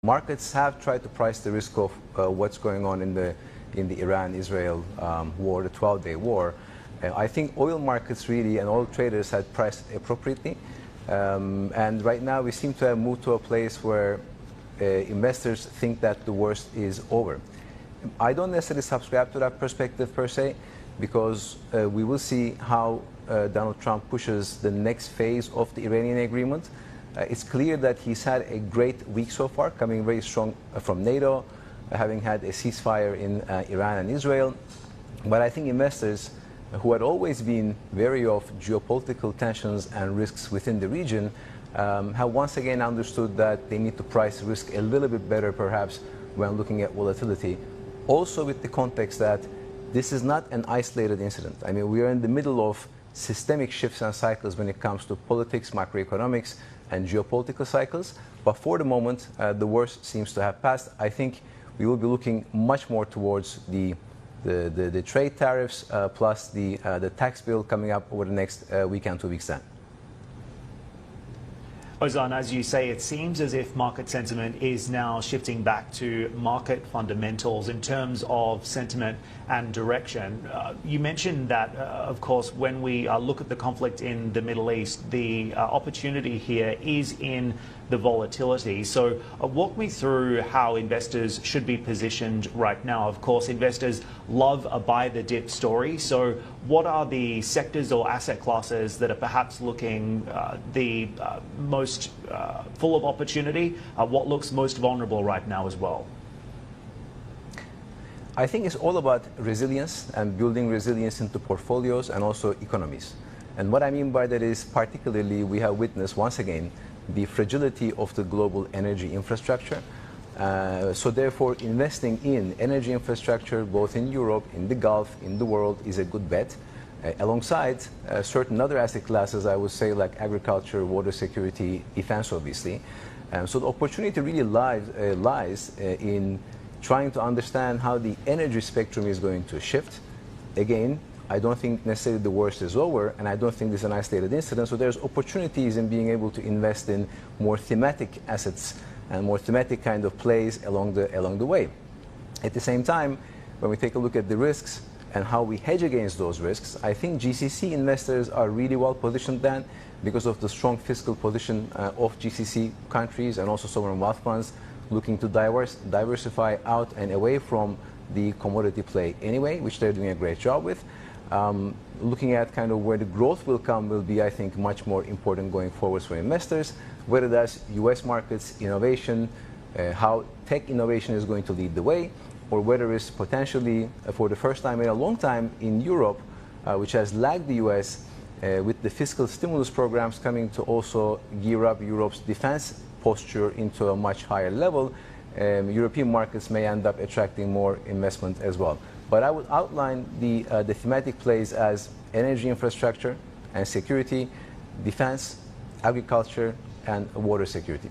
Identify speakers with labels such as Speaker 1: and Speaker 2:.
Speaker 1: markets have tried to price the risk of what's going on in the Iran-Israel war, the 12-day war. I think oil markets really and oil traders had priced appropriately. And right now we seem to have moved to a place where investors think that the worst is over. I don't necessarily subscribe to that perspective per se, because we will see how Donald Trump pushes the next phase of the Iranian agreement. It's clear that he's had a great week so far, coming very strong from NATO, having had a ceasefire in Iran and Israel. But I think investors who had always been wary of geopolitical tensions and risks within the region have once again understood that they need to price risk a little bit better perhaps when looking at volatility. Also with the context that this is not an isolated incident. I mean, we are in the middle of systemic shifts and cycles when it comes to politics, macroeconomics, and geopolitical cycles. But for the moment, the worst seems to have passed. I think we will be looking much more towards the trade tariffs plus the tax bill coming up over the next week and 2 weeks then.
Speaker 2: Ozan, as you say, it seems as if market sentiment is now shifting back to market fundamentals in terms of sentiment and direction. You mentioned that, of course, when we look at the conflict in the Middle East, the opportunity here is in the volatility. So walk me through how investors should be positioned right now. Of course, investors love a buy the dip story. So what are the sectors or asset classes that are perhaps looking the most full of opportunity? What looks most vulnerable right now as well?
Speaker 1: I think it's all about resilience and building resilience into portfolios and also economies. And what I mean by that is particularly we have witnessed once again the fragility of the global energy infrastructure. So therefore investing in energy infrastructure both in Europe, in the Gulf, in the world is a good bet. Alongside certain other asset classes, I would say, like agriculture, water security, defense obviously. So the opportunity really lies in trying to understand how the energy spectrum is going to shift. Again, I don't think necessarily the worst is over, and I don't think this is an isolated incident. So there's opportunities in being able to invest in more thematic assets and more thematic kind of plays along the way. At the same time, when we take a look at the risks and how we hedge against those risks, I think GCC investors are really well positioned then because of the strong fiscal position of GCC countries and also sovereign wealth funds looking to diversify out and away from the commodity play anyway, which they're doing a great job with. Looking at kind of where the growth will come will be, I think, much more important going forward for investors, whether that's US markets, innovation, how tech innovation is going to lead the way, or whether it's potentially, for the first time in a long time in Europe, which has lagged the US, with the fiscal stimulus programs coming to also gear up Europe's defense posture into a much higher level, European markets may end up attracting more investment as well. But I would outline the thematic plays as energy infrastructure and security, defense, agriculture, and water security.